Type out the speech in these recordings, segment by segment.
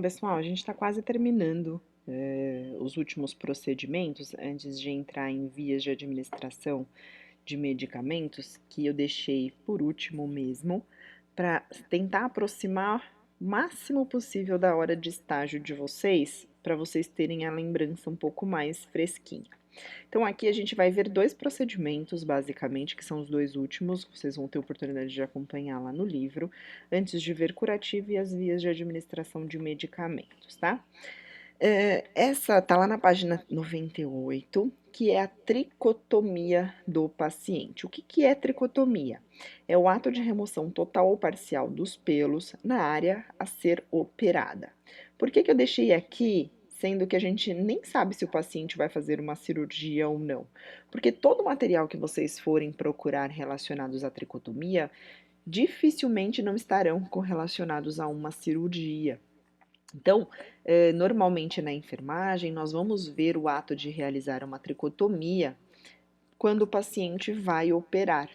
pessoal, a gente está quase terminando os últimos procedimentos antes de entrar em vias de administração de medicamentos, que eu deixei por último mesmo, para tentar aproximar o máximo possível da hora de estágio de vocês, para vocês terem a lembrança um pouco mais fresquinha. Então, aqui a gente vai ver dois procedimentos, basicamente, que são os dois últimos, vocês vão ter oportunidade de acompanhar lá no livro, antes de ver curativo e as vias de administração de medicamentos, tá? Essa tá lá na página 98, que é a tricotomia do paciente. O que é tricotomia? É o ato de remoção total ou parcial dos pelos na área a ser operada. Por que eu deixei aqui, sendo que a gente nem sabe se o paciente vai fazer uma cirurgia ou não? Porque todo o material que vocês forem procurar relacionados à tricotomia, dificilmente não estarão correlacionados a uma cirurgia. Então, normalmente na enfermagem, nós vamos ver o ato de realizar uma tricotomia quando o paciente vai operar.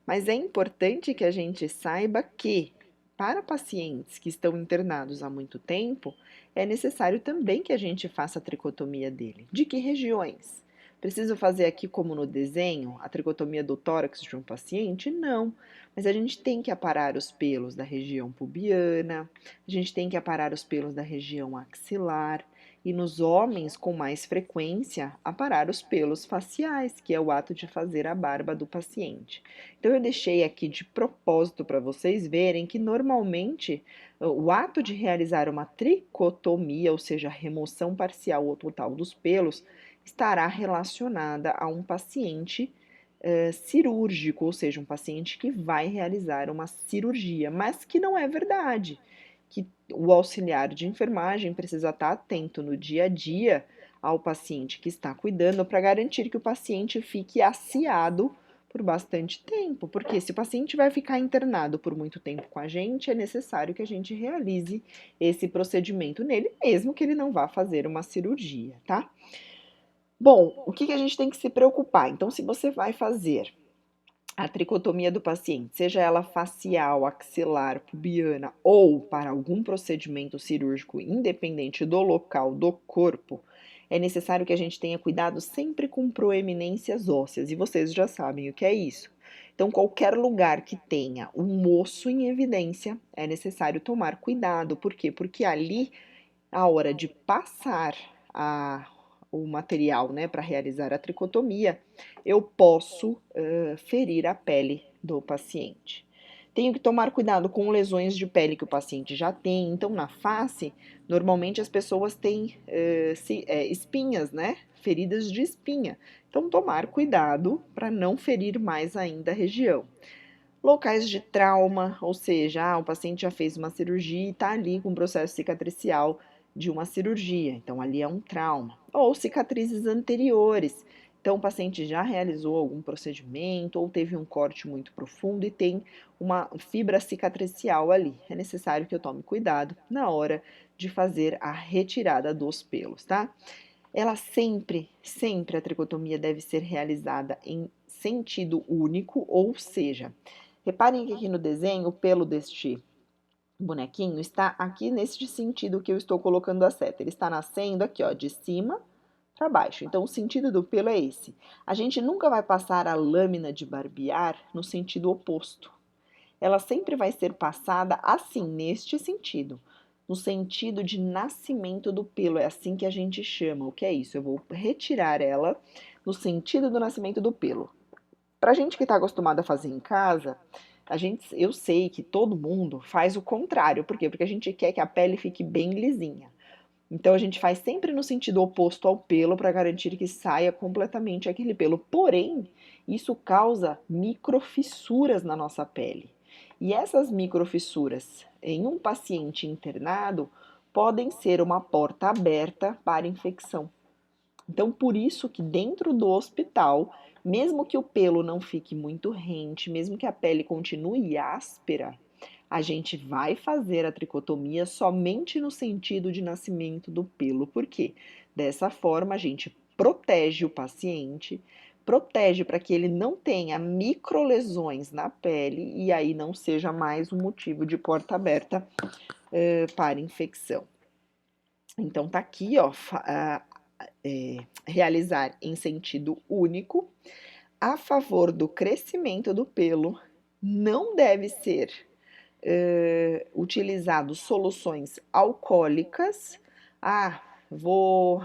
Mas é importante que a gente saiba que, para pacientes que estão internados há muito tempo, é necessário também que a gente faça a tricotomia dele. De que regiões? Preciso fazer aqui, como no desenho, a tricotomia do tórax de um paciente? Não. Mas a gente tem que aparar os pelos da região pubiana, a gente tem que aparar os pelos da região axilar, e nos homens, com mais frequência, aparar os pelos faciais, que é o ato de fazer a barba do paciente. Então, eu deixei aqui de propósito para vocês verem que normalmente o ato de realizar uma tricotomia, ou seja, a remoção parcial ou total dos pelos, estará relacionada a um paciente cirúrgico, ou seja, um paciente que vai realizar uma cirurgia, mas que não é verdade. Que o auxiliar de enfermagem precisa estar atento no dia a dia ao paciente que está cuidando para garantir que o paciente fique aciado por bastante tempo, porque se o paciente vai ficar internado por muito tempo com a gente, é necessário que a gente realize esse procedimento nele, mesmo que ele não vá fazer uma cirurgia, tá? Bom, o que a gente tem que se preocupar? Então, se você vai fazer a tricotomia do paciente, seja ela facial, axilar, pubiana ou para algum procedimento cirúrgico independente do local do corpo, é necessário que a gente tenha cuidado sempre com proeminências ósseas, e vocês já sabem o que é isso. Então, qualquer lugar que tenha um osso em evidência, é necessário tomar cuidado. Por quê? Porque ali, a hora de passar o material, né, para realizar a tricotomia, eu posso ferir a pele do paciente. Tenho que tomar cuidado com lesões de pele que o paciente já tem. Então, na face, normalmente as pessoas têm espinhas, né? Feridas de espinha. Então, tomar cuidado para não ferir mais ainda a região. Locais de trauma, ou seja, o paciente já fez uma cirurgia e está ali com um processo cicatricial de uma cirurgia, então ali é um trauma. Ou cicatrizes anteriores, então o paciente já realizou algum procedimento ou teve um corte muito profundo e tem uma fibra cicatricial ali. É necessário que eu tome cuidado na hora de fazer a retirada dos pelos, tá? Ela sempre a tricotomia deve ser realizada em sentido único, ou seja, reparem que aqui no desenho o pelo deste bonequinho está aqui neste sentido que eu estou colocando a seta. Ele está nascendo aqui, ó, de cima para baixo. Então, o sentido do pelo é esse. A gente nunca vai passar a lâmina de barbear no sentido oposto. Ela sempre vai ser passada assim, neste sentido. No sentido de nascimento do pelo, é assim que a gente chama. O que é isso? Eu vou retirar ela no sentido do nascimento do pelo. Pra gente que está acostumado a fazer em casa, eu sei que todo mundo faz o contrário. Por quê? Porque a gente quer que a pele fique bem lisinha. Então a gente faz sempre no sentido oposto ao pelo para garantir que saia completamente aquele pelo. Porém, isso causa microfissuras na nossa pele. E essas microfissuras em um paciente internado podem ser uma porta aberta para infecção. Então, por isso que dentro do hospital, mesmo que o pelo não fique muito rente, mesmo que a pele continue áspera, a gente vai fazer a tricotomia somente no sentido de nascimento do pelo. Por quê? Dessa forma, a gente protege o paciente, protege para que ele não tenha microlesões na pele e aí não seja mais um motivo de porta aberta para infecção. Então, tá aqui, ó, realizar em sentido único, a favor do crescimento do pelo, não deve ser utilizado soluções alcoólicas. Ah, vou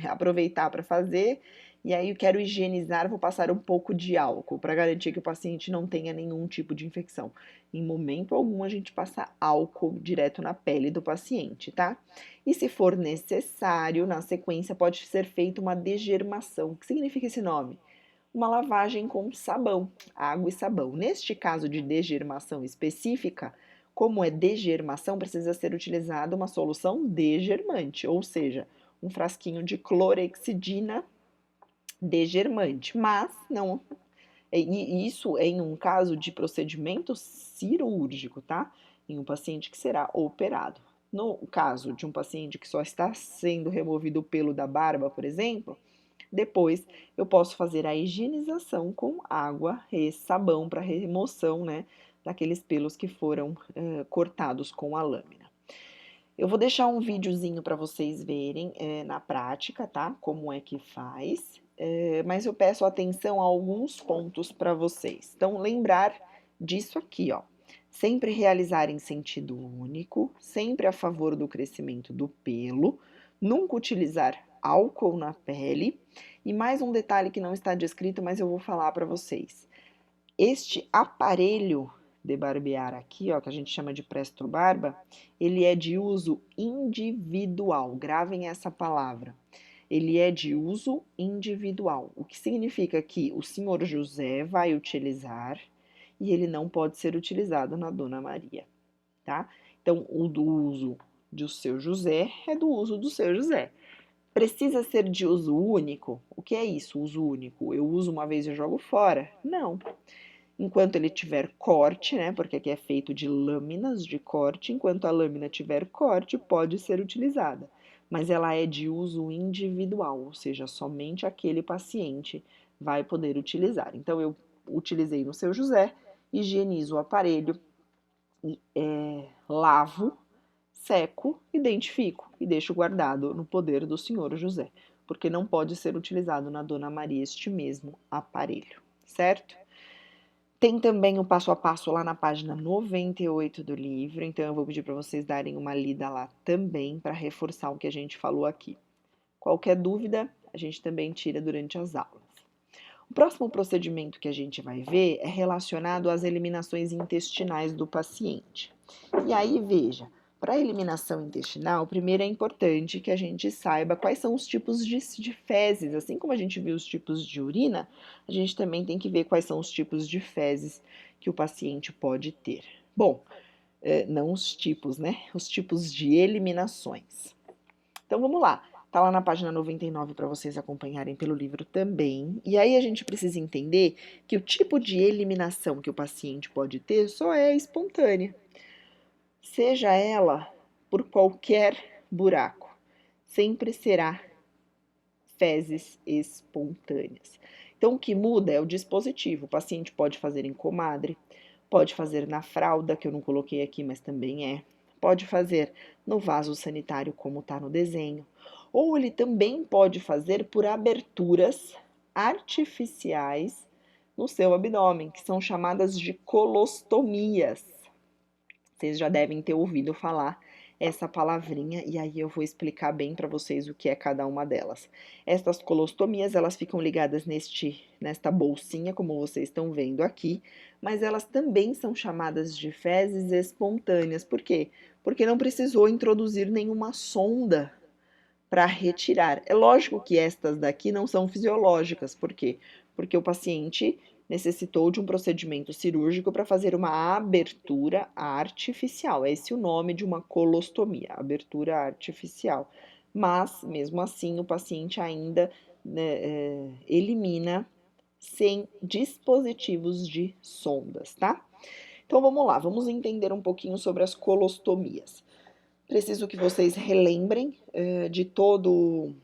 aproveitar para fazer e aí eu quero higienizar, vou passar um pouco de álcool para garantir que o paciente não tenha nenhum tipo de infecção. Em momento algum a gente passa álcool direto na pele do paciente, tá? E se for necessário, na sequência pode ser feita uma degermação. O que significa esse nome? Uma lavagem com sabão, água e sabão. Neste caso de degermação específica, como é degermação, precisa ser utilizada uma solução degermante, ou seja, um frasquinho de clorexidina degermante, mas não. E isso é em um caso de procedimento cirúrgico, tá? Em um paciente que será operado. No caso de um paciente que só está sendo removido o pelo da barba, por exemplo, depois eu posso fazer a higienização com água e sabão para remoção, né, daqueles pelos que foram cortados com a lâmina. Eu vou deixar um videozinho para vocês verem na prática, tá? Como é que faz. Mas eu peço atenção a alguns pontos para vocês. Então, lembrar disso aqui, ó. Sempre realizar em sentido único, sempre a favor do crescimento do pelo, nunca utilizar álcool na pele. E mais um detalhe que não está descrito, mas eu vou falar para vocês. Este aparelho de barbear aqui, ó, que a gente chama de Presto Barba, ele é de uso individual. Gravem essa palavra. Ele é de uso individual, o que significa que o senhor José vai utilizar e ele não pode ser utilizado na Dona Maria, tá? Então, o do uso do seu José é do uso do seu José. Precisa ser de uso único? O que é isso, uso único? Eu uso uma vez e jogo fora? Não. Enquanto ele tiver corte, né? Porque aqui é feito de lâminas de corte, enquanto a lâmina tiver corte, pode ser utilizada. Mas ela é de uso individual, ou seja, somente aquele paciente vai poder utilizar. Então, eu utilizei no seu José, higienizo o aparelho, lavo, seco, identifico e deixo guardado no poder do senhor José, porque não pode ser utilizado na Dona Maria este mesmo aparelho, certo? Tem também o passo a passo lá na página 98 do livro, então eu vou pedir para vocês darem uma lida lá também para reforçar o que a gente falou aqui. Qualquer dúvida, a gente também tira durante as aulas. O próximo procedimento que a gente vai ver é relacionado às eliminações intestinais do paciente. E aí, veja, para a eliminação intestinal, primeiro é importante que a gente saiba quais são os tipos de fezes. Assim como a gente viu os tipos de urina, a gente também tem que ver quais são os tipos de fezes que o paciente pode ter. Bom, não os tipos, né? Os tipos de eliminações. Então vamos lá. Tá lá na página 99 para vocês acompanharem pelo livro também. E aí a gente precisa entender que o tipo de eliminação que o paciente pode ter só é espontânea. Seja ela por qualquer buraco, sempre será fezes espontâneas. Então, o que muda é o dispositivo. O paciente pode fazer em comadre, pode fazer na fralda, que eu não coloquei aqui, mas também é. Pode fazer no vaso sanitário, como está no desenho. Ou ele também pode fazer por aberturas artificiais no seu abdômen, que são chamadas de colostomias. Vocês já devem ter ouvido falar essa palavrinha e aí eu vou explicar bem para vocês o que é cada uma delas. Estas colostomias, elas ficam ligadas nesta bolsinha, como vocês estão vendo aqui, mas elas também são chamadas de fezes espontâneas. Por quê? Porque não precisou introduzir nenhuma sonda para retirar. É lógico que estas daqui não são fisiológicas, por quê? Porque o paciente necessitou de um procedimento cirúrgico para fazer uma abertura artificial. Esse é o nome de uma colostomia, abertura artificial. Mas, mesmo assim, o paciente ainda né, elimina sem dispositivos de sondas, tá? Então vamos lá, vamos entender um pouquinho sobre as colostomias. Preciso que vocês relembrem de toda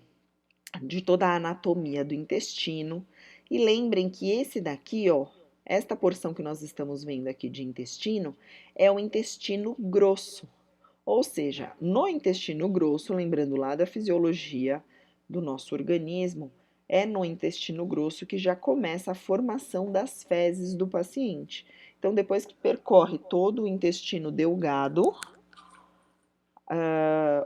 a anatomia do intestino e lembrem que esse daqui, ó, esta porção que nós estamos vendo aqui de intestino é o intestino grosso, Ou seja, no intestino grosso, lembrando lá da fisiologia do nosso organismo, é no intestino grosso que já começa a formação das fezes do paciente. Então, depois que percorre todo o intestino delgado,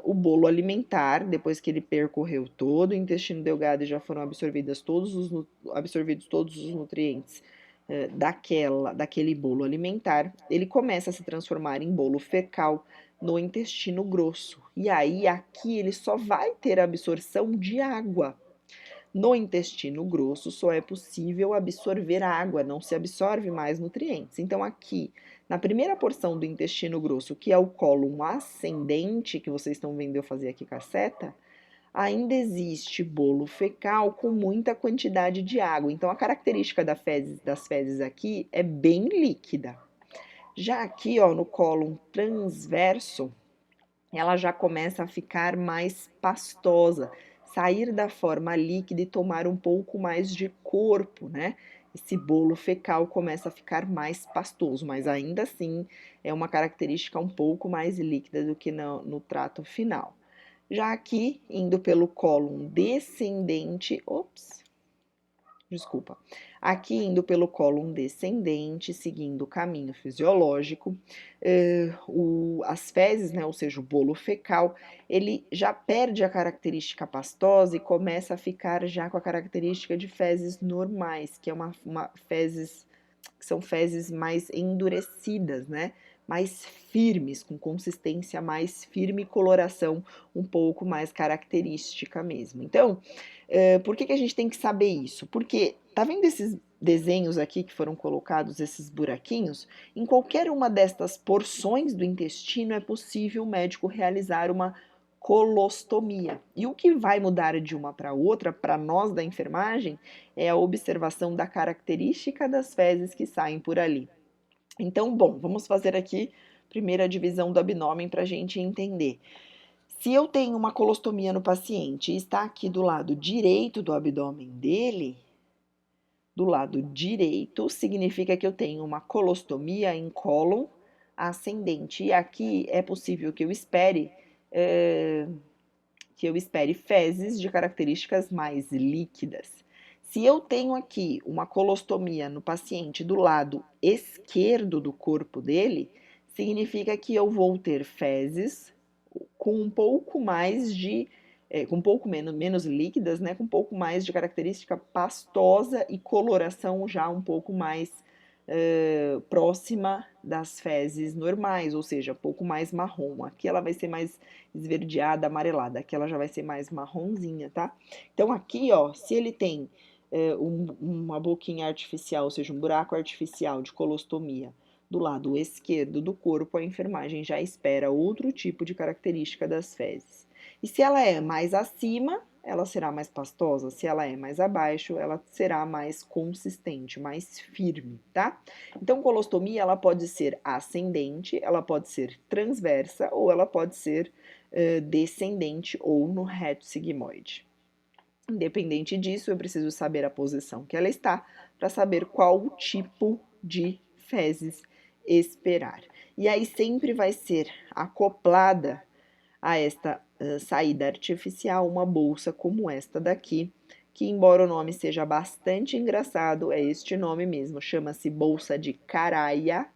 o bolo alimentar, depois que ele percorreu todo o intestino delgado e já foram absorvidos todos os nutrientes daquele bolo alimentar, ele começa a se transformar em bolo fecal no intestino grosso. E aí, aqui, ele só vai ter absorção de água. No intestino grosso só é possível absorver água, não se absorve mais nutrientes. Então, aqui, na primeira porção do intestino grosso, que é o cólon ascendente, que vocês estão vendo eu fazer aqui com a seta, ainda existe bolo fecal com muita quantidade de água. Então, a característica das fezes aqui é bem líquida. Já aqui, ó, no cólon transverso, ela já começa a ficar mais pastosa, sair da forma líquida e tomar um pouco mais de corpo, né? Esse bolo fecal começa a ficar mais pastoso, mas ainda assim é uma característica um pouco mais líquida do que no trato final. Já aqui, indo pelo cólon descendente, desculpa. Aqui indo pelo cólon descendente, seguindo o caminho fisiológico, as fezes, né, ou seja, o bolo fecal, ele já perde a característica pastosa e começa a ficar já com a característica de fezes normais, que é que são fezes mais endurecidas, né? Mais firmes, com consistência mais firme e coloração um pouco mais característica mesmo. Então, por que a gente tem que saber isso? Porque tá vendo esses desenhos aqui que foram colocados, esses buraquinhos? Em qualquer uma destas porções do intestino é possível o médico realizar uma colostomia. E o que vai mudar de uma para outra, para nós da enfermagem, é a observação da característica das fezes que saem por ali. Então, bom, vamos fazer aqui primeiro a divisão do abdômen para a gente entender. Se eu tenho uma colostomia no paciente e está aqui do lado direito do abdômen dele, do lado direito, significa que eu tenho uma colostomia em cólon ascendente. E aqui é possível que eu espere fezes de características mais líquidas. Se eu tenho aqui uma colostomia no paciente do lado esquerdo do corpo dele, significa que eu vou ter fezes com um pouco mais de com um pouco menos líquidas, né, com um pouco mais de característica pastosa e coloração já um pouco mais próxima das fezes normais, ou seja, um pouco mais marrom. Aqui ela vai ser mais esverdeada, amarelada, aqui ela já vai ser mais marronzinha, tá? Então aqui, ó, se ele tem uma boquinha artificial, ou seja, um buraco artificial de colostomia, do lado esquerdo do corpo, a enfermagem já espera outro tipo de característica das fezes. E se ela é mais acima, ela será mais pastosa. Se ela é mais abaixo, ela será mais consistente, mais firme, tá? Então, colostomia, ela pode ser ascendente, ela pode ser transversa ou ela pode ser descendente ou no reto sigmoide. Independente disso, eu preciso saber a posição que ela está para saber qual tipo de fezes esperar. E aí sempre vai ser acoplada a esta saída artificial uma bolsa como esta daqui, que embora o nome seja bastante engraçado, é este nome mesmo, chama-se bolsa de Caraia,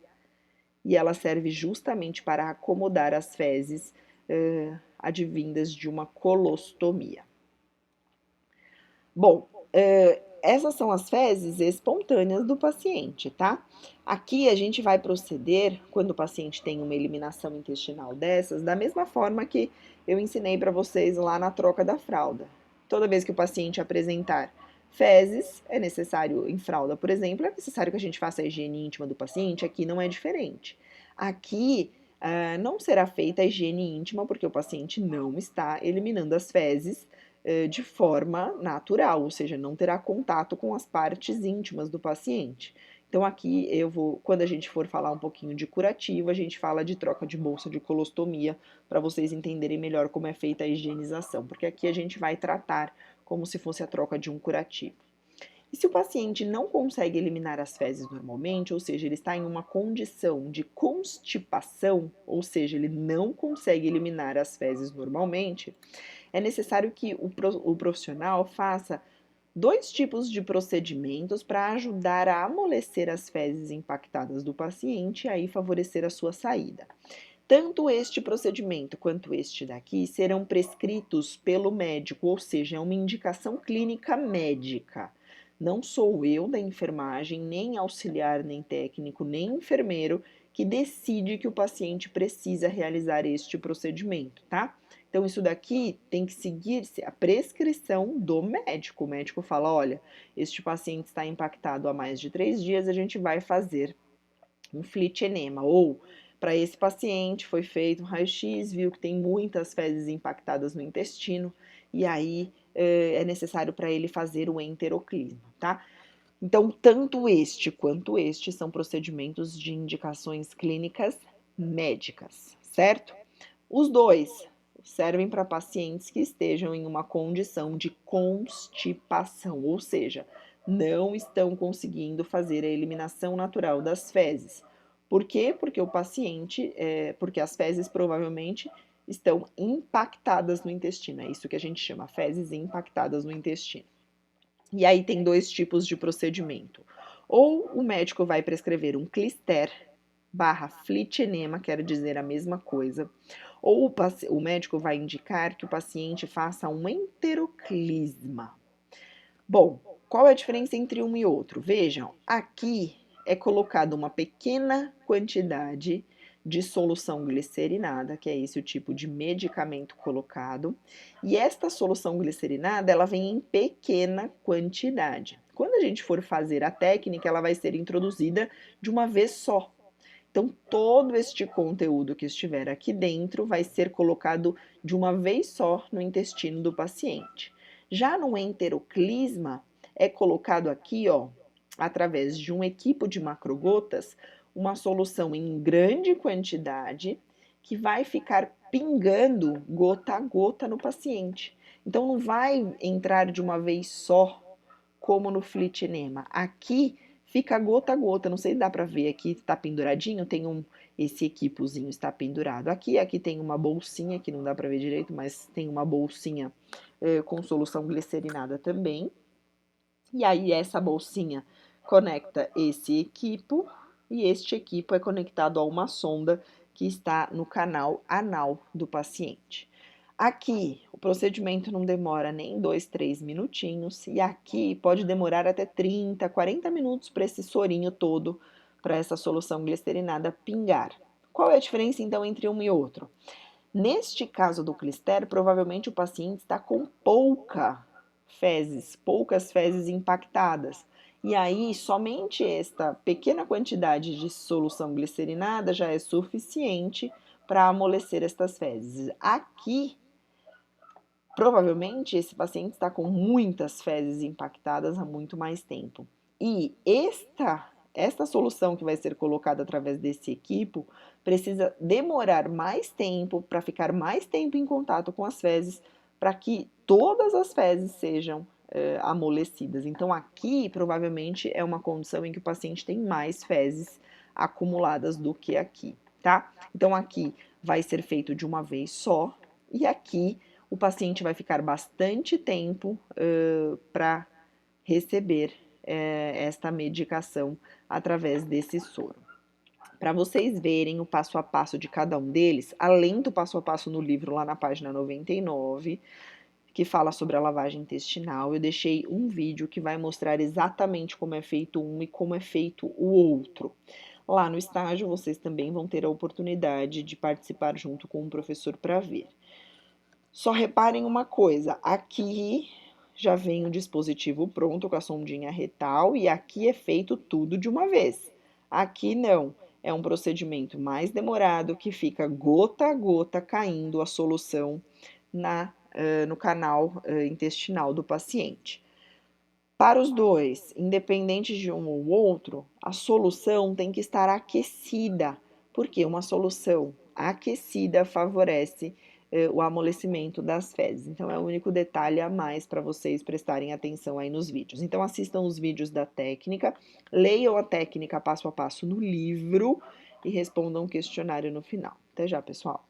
e ela serve justamente para acomodar as fezes advindas de uma colostomia. Bom, essas são as fezes espontâneas do paciente, tá? Aqui a gente vai proceder, quando o paciente tem uma eliminação intestinal dessas, da mesma forma que eu ensinei para vocês lá na troca da fralda. Toda vez que o paciente apresentar fezes, é necessário, em fralda, por exemplo, é necessário que a gente faça a higiene íntima do paciente, aqui não é diferente. Aqui não será feita a higiene íntima, porque o paciente não está eliminando as fezes de forma natural, ou seja, não terá contato com as partes íntimas do paciente. Então, aqui quando a gente for falar um pouquinho de curativo, a gente fala de troca de bolsa de colostomia, para vocês entenderem melhor como é feita a higienização, porque aqui a gente vai tratar como se fosse a troca de um curativo. E se o paciente não consegue eliminar as fezes normalmente, ou seja, ele está em uma condição de constipação, ou seja, ele não consegue eliminar as fezes normalmente, é necessário que o profissional faça dois tipos de procedimentos para ajudar a amolecer as fezes impactadas do paciente e aí favorecer a sua saída. Tanto este procedimento quanto este daqui serão prescritos pelo médico, ou seja, é uma indicação clínica médica. Não sou eu da enfermagem, nem auxiliar, nem técnico, nem enfermeiro que decide que o paciente precisa realizar este procedimento, tá? Então, isso daqui tem que seguir a prescrição do médico. O médico fala: olha, este paciente está impactado há mais de 3 dias, a gente vai fazer um flit enema. Ou, para esse paciente, foi feito um raio-x, viu que tem muitas fezes impactadas no intestino, e aí é necessário para ele fazer o enteroclisma, tá? Então, tanto este quanto este são procedimentos de indicações clínicas médicas, certo? Os dois servem para pacientes que estejam em uma condição de constipação, ou seja, não estão conseguindo fazer a eliminação natural das fezes. Por quê? Porque o paciente, porque as fezes provavelmente estão impactadas no intestino. É isso que a gente chama fezes impactadas no intestino. E aí tem dois tipos de procedimento. Ou o médico vai prescrever um clister barra flit enema, quer dizer a mesma coisa, ou o médico vai indicar que o paciente faça um enteroclisma. Bom, qual é a diferença entre um e outro? Vejam, aqui é colocada uma pequena quantidade de solução glicerinada, que é esse o tipo de medicamento colocado, e esta solução glicerinada, ela vem em pequena quantidade. Quando a gente for fazer a técnica, ela vai ser introduzida de uma vez só. Então, todo este conteúdo que estiver aqui dentro vai ser colocado de uma vez só no intestino do paciente. Já no enteroclisma, é colocado aqui, ó, através de um equipo de macrogotas, uma solução em grande quantidade que vai ficar pingando gota a gota no paciente. Então, não vai entrar de uma vez só, como no flit enema. Aqui fica gota a gota, não sei se dá para ver aqui, está penduradinho, tem esse equipozinho está pendurado. Aqui tem uma bolsinha, que não dá para ver direito, mas tem uma bolsinha com solução glicerinada também. E aí essa bolsinha conecta esse equipo e este equipo é conectado a uma sonda que está no canal anal do paciente. Aqui, o procedimento não demora nem 2, 3 minutinhos, e aqui pode demorar até 30, 40 minutos para esse sorinho todo, para essa solução glicerinada pingar. Qual é a diferença então entre um e outro? Neste caso do clister, provavelmente o paciente está com poucas fezes impactadas. E aí, somente esta pequena quantidade de solução glicerinada já é suficiente para amolecer estas fezes. Aqui, provavelmente esse paciente está com muitas fezes impactadas há muito mais tempo. E esta solução que vai ser colocada através desse equipo precisa demorar mais tempo para ficar mais tempo em contato com as fezes, para que todas as fezes sejam amolecidas. Então, aqui provavelmente é uma condição em que o paciente tem mais fezes acumuladas do que aqui, tá? Então, aqui vai ser feito de uma vez só, e aqui o paciente vai ficar bastante tempo para receber esta medicação através desse soro. Para vocês verem o passo a passo de cada um deles, além do passo a passo no livro lá na página 99, que fala sobre a lavagem intestinal, eu deixei um vídeo que vai mostrar exatamente como é feito um e como é feito o outro. Lá no estágio, vocês também vão ter a oportunidade de participar junto com o professor para ver. Só reparem uma coisa, aqui já vem o dispositivo pronto com a sondinha retal e aqui é feito tudo de uma vez. Aqui não, é um procedimento mais demorado que fica gota a gota caindo a solução no canal intestinal do paciente. Para os dois, independente de um ou outro, a solução tem que estar aquecida, porque uma solução aquecida favorece o amolecimento das fezes. Então, é o único detalhe a mais para vocês prestarem atenção aí nos vídeos. Então, assistam os vídeos da técnica, leiam a técnica passo a passo no livro e respondam o questionário no final. Até já, pessoal!